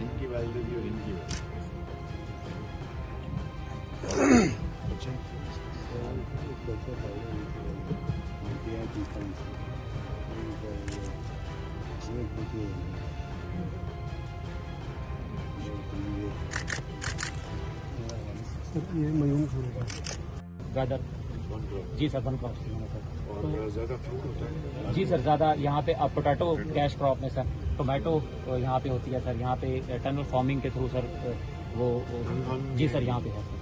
इनकी वैल्यू और इनकी ये मयूं वेदर जी सर 1 क्रॉप और ज़्यादा फ्रूट होता है। जी सर ज़्यादा यहाँ पे अब पोटैटो कैश क्रॉप में सर टोमेटो यहाँ पे होती है सर, यहाँ पे टनल फार्मिंग के थ्रू सर वो जी सर यहाँ पे है सर।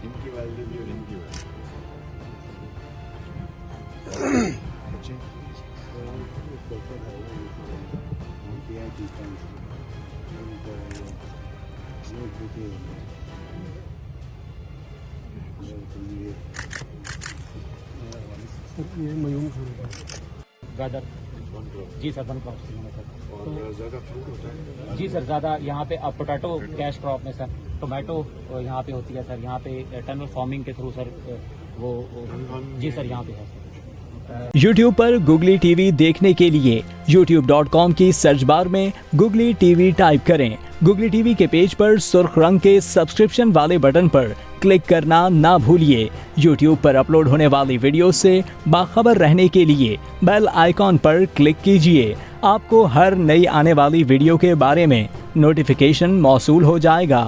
इनकी वैल्यू और इनकी ये मयूं वेदर जी सर 1 क्रॉप सर और ज़्यादा फ्रूट होता है। जी सर ज़्यादा यहाँ पे अब पोटैटो कैश क्रॉप में सर टोमेटो यहाँ पे होती है सर, यहाँ पे टनल फार्मिंग के थ्रू सर वो जी सर यहाँ पे है सर। YouTube पर गुगली टीवी देखने के लिए youtube.com की सर्च बार में गुगली टीवी टाइप करें। गुगली टीवी के पेज पर सुर्ख रंग के सब्सक्रिप्शन वाले बटन पर क्लिक करना ना भूलिए। YouTube पर अपलोड होने वाली वीडियो से बाखबर रहने के लिए बेल आइकॉन पर क्लिक कीजिए। आपको हर नई आने वाली वीडियो के बारे में नोटिफिकेशन मौसूल हो जाएगा।